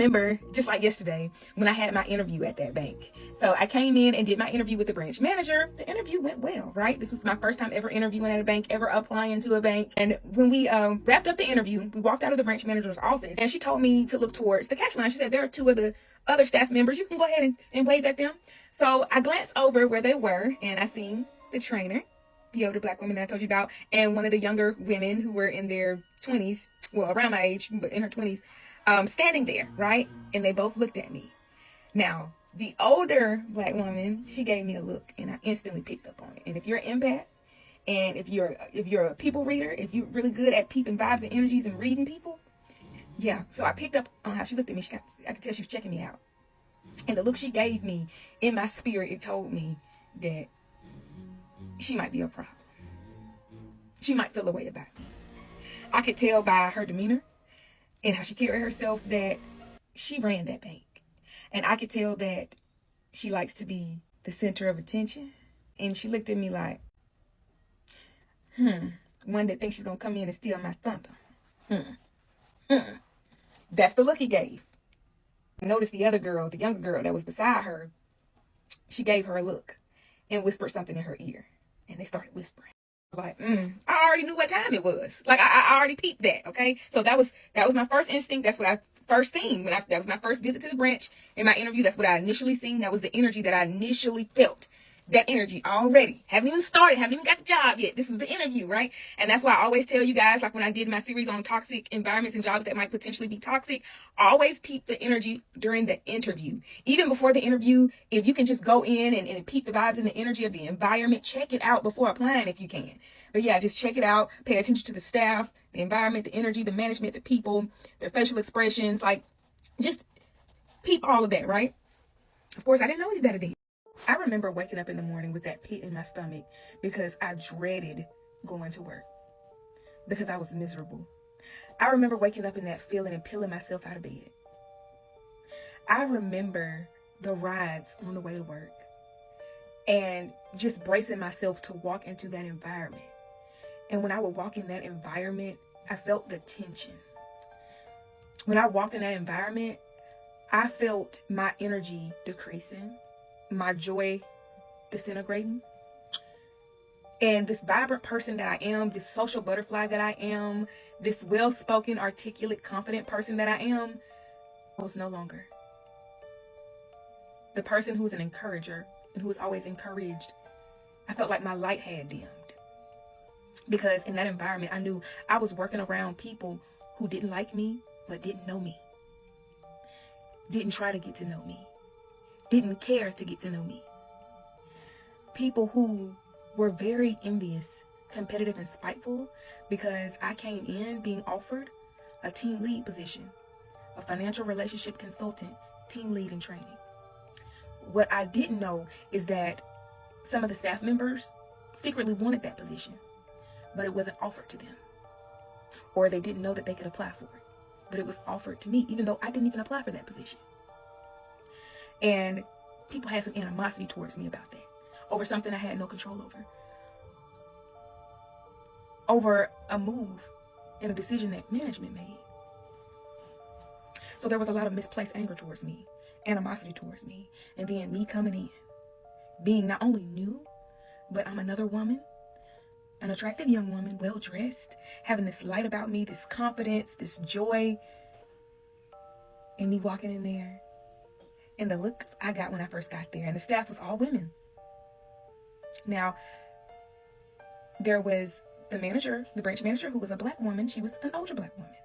remember just like yesterday when I had my interview at that bank. So I came in and did my interview with the branch manager. The interview went well, right? This was my first time ever interviewing at a bank, ever applying to a bank. And when we wrapped up the interview, we walked out of the branch manager's office and she told me to look towards the cash line. She said, there are two of the other staff members. You can go ahead and wave at them. So I glanced over where they were and I seen the trainer, the older black woman that I told you about, and one of the younger women who were in their 20s, well, around my age, but in her 20s, standing there, right? And they both looked at me. Now, the older black woman, she gave me a look and I instantly picked up on it. And if you're an empath, and if you're a people reader, if you're really good at peeping vibes and energies and reading people, yeah. So I picked up on how she looked at me. I could tell she was checking me out. And the look she gave me, in my spirit, it told me that she might be a problem. She might feel a way about me. I could tell by her demeanor and how she carried herself that she ran that bank. And I could tell that she likes to be the center of attention. And she looked at me like, one that thinks she's going to come in and steal my thunder. That's the look he gave. Notice the other girl, the younger girl that was beside her, she gave her a look and whispered something in her ear. And they started whispering. Like, I already knew what time it was. Like, I already peeped that, okay? So that was my first instinct. That's what I first seen. That was my first visit to the branch in my interview. That's what I initially seen. That was the energy that I initially felt. That energy already. Haven't even started. Haven't even got the job yet. This was the interview, right? And that's why I always tell you guys, like when I did my series on toxic environments and jobs that might potentially be toxic, always peep the energy during the interview. Even before the interview, if you can just go in and peep the vibes and the energy of the environment, check it out before applying if you can. But yeah, just check it out. Pay attention to the staff, the environment, the energy, the management, the people, their facial expressions. Like, just peep all of that, right? Of course, I didn't know any better then. I remember waking up in the morning with that pit in my stomach because I dreaded going to work because I was miserable. I remember waking up in that feeling and peeling myself out of bed. I remember the rides on the way to work and just bracing myself to walk into that environment. And when I would walk in that environment, I felt the tension. When I walked in that environment, I felt my energy decreasing, my joy disintegrating. And this vibrant person that I am, this social butterfly that I am, this well-spoken, articulate, confident person that I am, I was no longer. The person who's an encourager and who was always encouraged, I felt like my light had dimmed. Because in that environment, I knew I was working around people who didn't like me, but didn't know me. Didn't try to get to know me. Didn't care to get to know me. People who were very envious, competitive, and spiteful because I came in being offered a team lead position, a financial relationship consultant, team lead in training. What I didn't know is that some of the staff members secretly wanted that position, but it wasn't offered to them. Or they didn't know that they could apply for it, but it was offered to me, even though I didn't even apply for that position. And people had some animosity towards me about that, over something I had no control over a move and a decision that management made. So there was a lot of misplaced anger towards me, animosity towards me, and then me coming in, being not only new, but I'm another woman, an attractive young woman, well-dressed, having this light about me, this confidence, this joy, and me walking in there. And the looks I got when I first got there, and the staff was all women. Now, there was the manager, the branch manager, who was a black woman. She was an older black woman.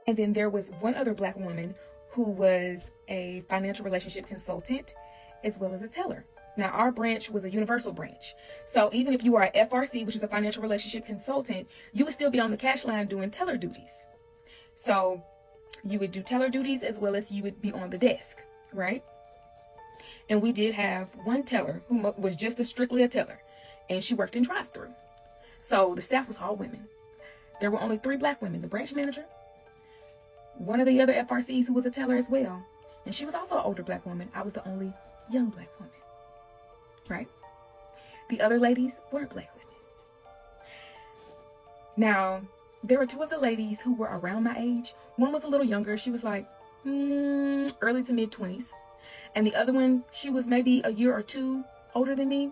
And then there was one other black woman who was a financial relationship consultant as well as a teller. Now, our branch was a universal branch. So even if you are a FRC, which is a financial relationship consultant, you would still be on the cash line doing teller duties. So you would do teller duties as well as you would be on the desk, right? And we did have one teller who was just strictly a teller, and she worked in drive-through. So the staff was all women. There were only 3 black women: the branch manager, one of the other FRCs who was a teller as well, and she was also an older black woman. I was the only young black woman, right? The other ladies weren't black women. Now, there were 2 of the ladies who were around my age. One was a little younger. She was like early to mid 20s. And the other one, she was maybe a year or two older than me.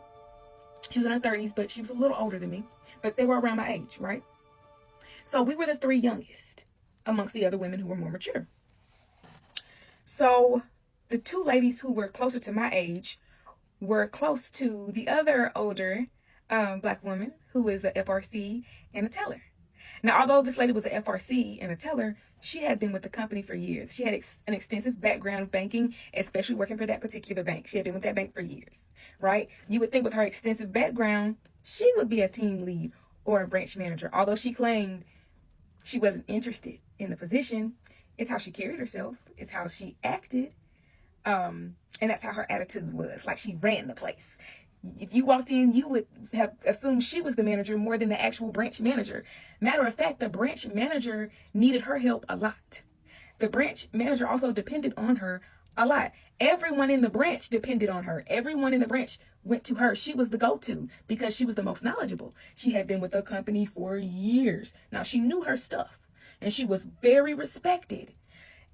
She was in her 30s, but she was a little older than me. But they were around my age, right? So we were the three youngest amongst the other women who were more mature. So the two ladies who were closer to my age were close to the other older Black woman who is a FRC and a teller. Now, although this lady was a FRC and a teller, she had been with the company for years. She had an extensive background of banking, especially working for that particular bank. She had been with that bank for years, right? You would think with her extensive background, she would be a team lead or a branch manager. Although she claimed she wasn't interested in the position, it's how she carried herself. It's how she acted. And that's how her attitude was. Like, she ran the place. If you walked in, you would have assumed she was the manager more than the actual branch manager. Matter of fact, the branch manager needed her help a lot. The branch manager also depended on her a lot. Everyone in the branch depended on her. Everyone in the branch went to her. She was the go-to because she was the most knowledgeable. She had been with the company for years. Now, she knew her stuff, and she was very respected.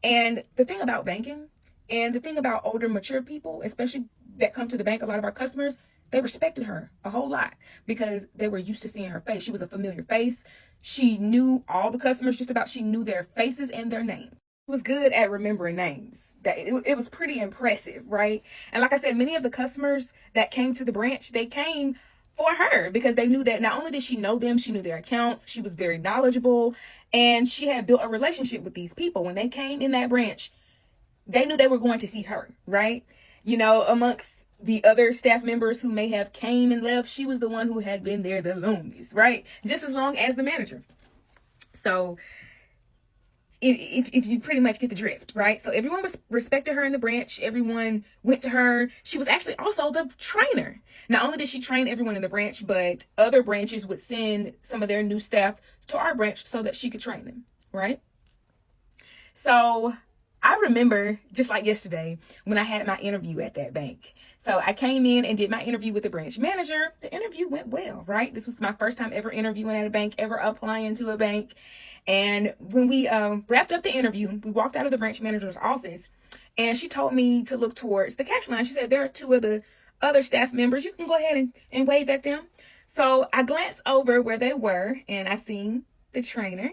And the thing about banking, and the thing about older, mature people, especially that come to the bank, a lot of our customers, they respected her a whole lot because they were used to seeing her face. She was a familiar face. She knew all the customers just about. She knew their faces and their names. She was good at remembering names. It was pretty impressive, right? And like I said, many of the customers that came to the branch, they came for her because they knew that not only did she know them, she knew their accounts. She was very knowledgeable, and she had built a relationship with these people. When they came in that branch, they knew they were going to see her, right? You know, amongst the other staff members who may have came and left, she was the one who had been there the longest, right? Just as long as the manager. So if you pretty much get the drift, right? So everyone respected her in the branch. Everyone went to her. She was actually also the trainer. Not only did she train everyone in the branch, but other branches would send some of their new staff to our branch so that she could train them, right? So I remember just like yesterday when I had my interview at that bank. So I came in and did my interview with the branch manager. The interview went well, right? This was my first time ever interviewing at a bank, ever applying to a bank. And when we wrapped up the interview, we walked out of the branch manager's office, and she told me to look towards the cash line. She said, there are two of the other staff members. You can go ahead and wave at them. So I glanced over where they were, and I seen the trainer,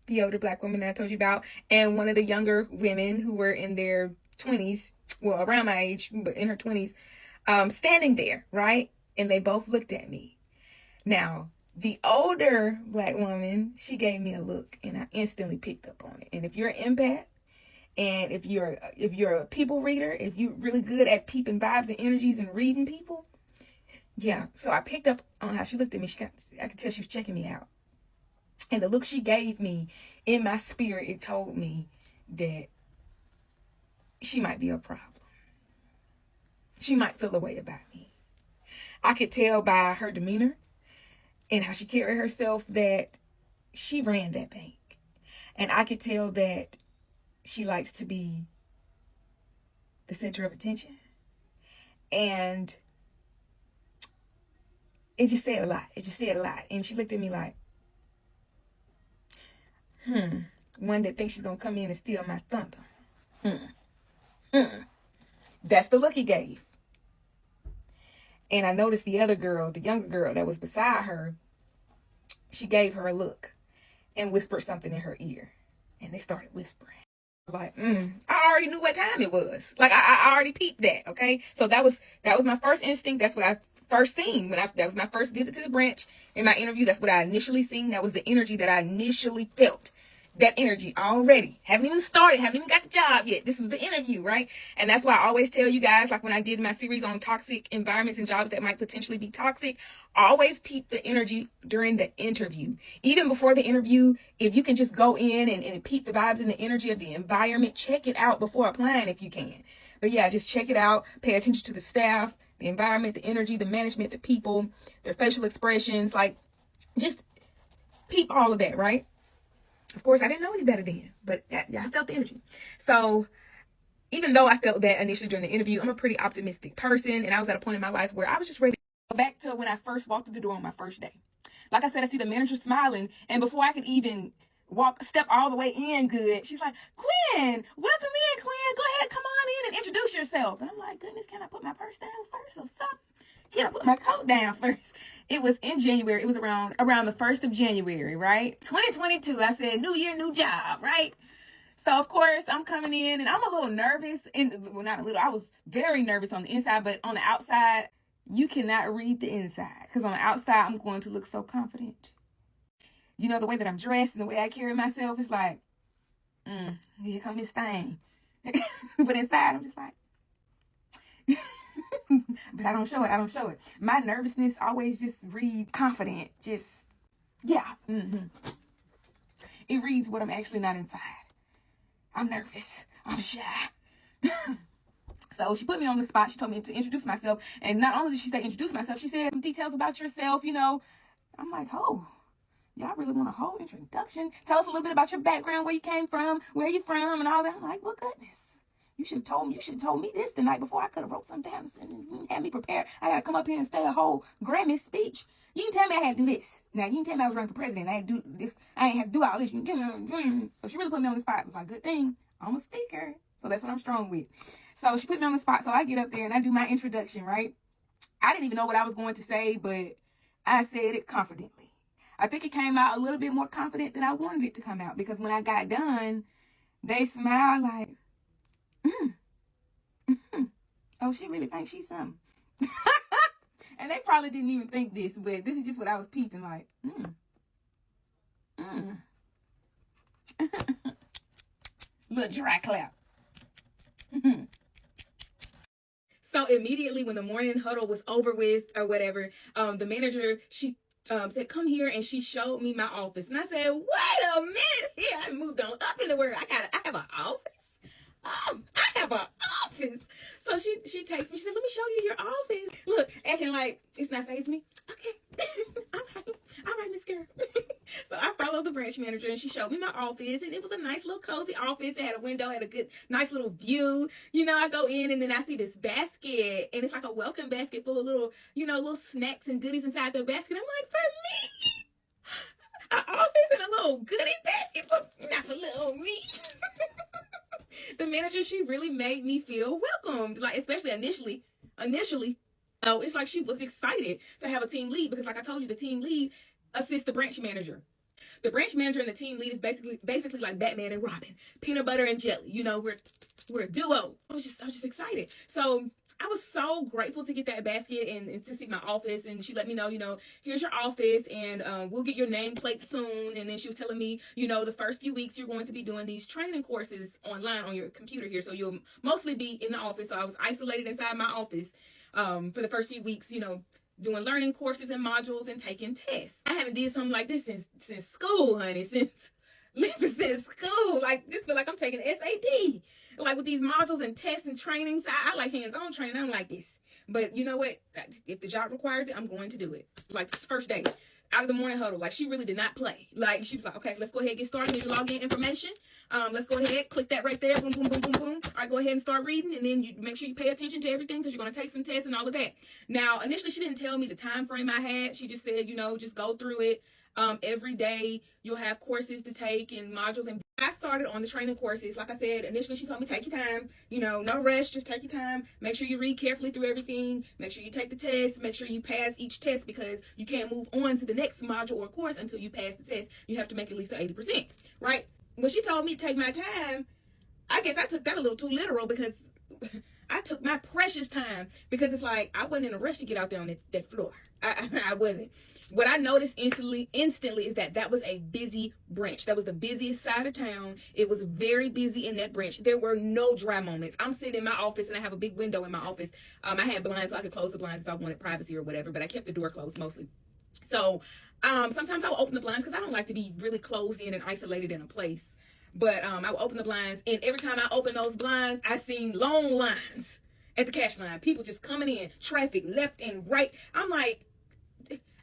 the older Black woman that I told you about, and one of the younger women who were in their 20s, well, around my age, but in her 20s, standing there, right? And they both looked at me. Now, the older Black woman, she gave me a look, and I instantly picked up on it. And if you're an empath, and if you're a people reader, if you're really good at peeping vibes and energies and reading people, yeah. So I picked up on how she looked at me. I could tell she was checking me out. And the look she gave me, in my spirit, it told me that she might be a problem. She might feel a way about me. I could tell by her demeanor and how she carried herself that she ran that bank. And I could tell that she likes to be the center of attention. And it just said a lot. It just said a lot. And she looked at me like, one that thinks she's going to come in and steal my thunder. That's the look he gave. And I noticed the other girl, the younger girl that was beside her, she gave her a look and whispered something in her ear. And they started whispering. Like, I already knew what time it was. Like, I already peeped that, okay? So that was my first instinct. That's what I first seen. That was my first visit to the branch in my interview. That's what I initially seen. That was the energy that I initially felt. That energy already. Haven't even started. Haven't even got the job yet. This was the interview, right? And that's why I always tell you guys, like when I did my series on toxic environments and jobs that might potentially be toxic, always peep the energy during the interview. Even before the interview, if you can just go in and peep the vibes and the energy of the environment, check it out before applying if you can. But yeah, just check it out. Pay attention to the staff, the environment, the energy, the management, the people, their facial expressions. Like, just peep all of that, right? Of course, I didn't know any better then, but I felt the energy. So even though I felt that initially during the interview, I'm a pretty optimistic person. And I was at a point in my life where I was just ready to go back to when I first walked through the door on my first day. Like I said, I see the manager smiling. And before I could even step all the way in good. She's like, Quinn, welcome in, Quinn. Go ahead, come on in and introduce yourself. And I'm like, goodness, can I put my purse down first or something? Can I put my coat down first? It was in January. It was around the 1st of January, right? 2022. I said, new year, new job, right? So, of course, I'm coming in and I'm a little nervous. Well, not a little. I was very nervous on the inside, but on the outside, you cannot read the inside. Because on the outside, I'm going to look so confident. You know, the way that I'm dressed and the way I carry myself is like, here come this thing. But inside, I'm just like, but I don't show it. My nervousness always just read confident. Just, yeah. It reads what I'm actually not inside. I'm nervous. I'm shy. So she put me on the spot. She told me to introduce myself. And not only did she say introduce myself, she said some details about yourself, you know. I'm like, oh, y'all really want a whole introduction? Tell us a little bit about your background, where you came from, where you from, and all that. I'm like, well, goodness. You should have told me this the night before. I could have wrote something down and had me prepared. I got to come up here and say a whole Grammy speech. You can tell me I had to do this. Now, you can tell me I was running for president. I had to do this. I ain't had to do all this. So she really put me on the spot. It was like, good thing I'm a speaker. So that's what I'm strong with. So she put me on the spot. So I get up there and I do my introduction, right? I didn't even know what I was going to say, but I said it confidently. I think it came out a little bit more confident than I wanted it to come out, because when I got done, they smiled like, oh, she really thinks she's something. And they probably didn't even think this, but this is just what I was peeping like. Little dry clap. So immediately when the morning huddle was over with or whatever, the manager, she said, come here, and she showed me my office. And I said, wait a minute here. I moved on up in the world. I have an office. I have an office. So she takes me. She said, let me show you your office. Look, acting like it's not fazing me. Okay. All right, Miss Girl. So I followed the branch manager, and she showed me my office, and it was a nice little cozy office. It had a window, had a good, nice little view. You know, I go in, and then I see this basket, and it's like a welcome basket full of little, you know, little snacks and goodies inside the basket. I'm like, for me? An office and a little goodie basket not for little me. The manager, she really made me feel welcomed, like, especially initially. Oh, it's like she was excited to have a team lead, because like I told you, the team lead assists the branch manager. The branch manager and the team lead is basically like Batman and Robin, peanut butter and jelly. You know, we're a duo. I was just excited. So I was so grateful to get that basket and to see my office. And she let me know, you know, here's your office, and we'll get your nameplate soon. And then she was telling me, you know, the first few weeks you're going to be doing these training courses online on your computer here. So you'll mostly be in the office. So I was isolated inside my office for the first few weeks, you know, doing learning courses and modules and taking tests. I haven't did something like this since school, honey, since school. Like, this feel like I'm taking SAT. Like, with these modules and tests and trainings, I like hands-on training. I don't like this. But you know what? If the job requires it, I'm going to do it. Like, first day, out of the morning huddle, like, she really did not play. Like, she was like, okay, let's go ahead and get started. Here's your login information. Let's go ahead, click that right there. Boom, boom, boom, boom, boom. All right, go ahead and start reading. And then you make sure you pay attention to everything, because you're going to take some tests and all of that. Now, initially, she didn't tell me the time frame I had. She just said, you know, just go through it. Every day you'll have courses to take and modules. And I started on the training courses. Like I said, initially she told me, take your time, you know, no rush, just take your time. Make sure you read carefully through everything. Make sure you take the test. Make sure you pass each test, because you can't move on to the next module or course until you pass the test. You have to make at least 80%, right? When she told me to take my time, I guess I took that a little too literal, because I took my precious time, because it's like I wasn't in a rush to get out there on that floor. I wasn't. What I noticed instantly is that was a busy branch. That was the busiest side of town. It was very busy in that branch. There were no dry moments. I'm sitting in my office, and I have a big window in my office. I had blinds, so I could close the blinds if I wanted privacy or whatever, but I kept the door closed mostly. So sometimes I would open the blinds, because I don't like to be really closed in and isolated in a place. But I would open the blinds, and every time I open those blinds, I seen long lines at the cash line. People just coming in, traffic left and right. I'm like,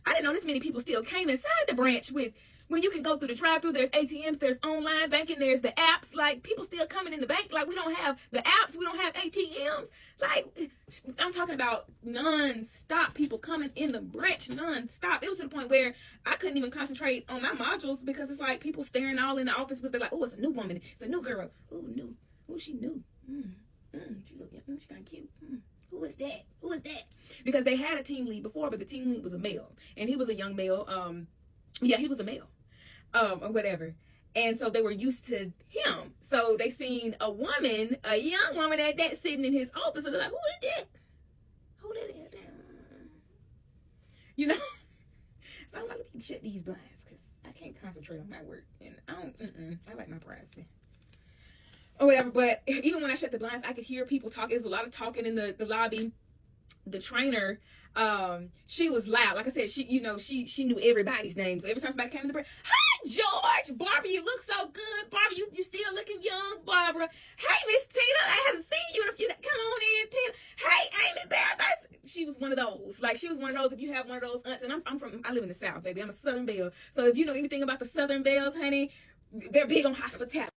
I didn't know this many people still came inside the branch with when you can go through the drive-thru, there's ATMs, there's online banking, there's the apps. Like, people still coming in the bank. Like, we don't have the apps, we don't have ATMs. Like, I'm talking about non-stop people coming in the branch, non-stop. It was to the point where I couldn't even concentrate on my modules because it's like people staring all in the office because they're like, oh, it's a new woman, it's a new girl. Oh, new. Oh, she new. She look, she kind of cute. Who is that? Who is that? Because they had a team lead before, but the team lead was a male, and he was a young male. Yeah, he was a male, or whatever. And so they were used to him. So they seen a woman, a young woman at that, sitting in his office, and they're like, who is that? Who that is? You know? So I'm like, let me shut these blinds because I can't concentrate on my work, and I like my privacy. Or whatever, but even when I shut the blinds, I could hear people talking. There was a lot of talking in the lobby. The trainer, she was loud. Like I said, she knew everybody's name. So every time somebody came in the break, hi George, Barbara, you look so good. Barbara, you still looking young, Barbara. Hey Miss Tina, I haven't seen you in a few days. Come on in, Tina. Hey Amy Beth. She was one of those. Like, she was one of those. If you have one of those aunts, and I live in the South, baby. I'm a Southern Belle. So if you know anything about the Southern Belles, honey, they're big on hospitality.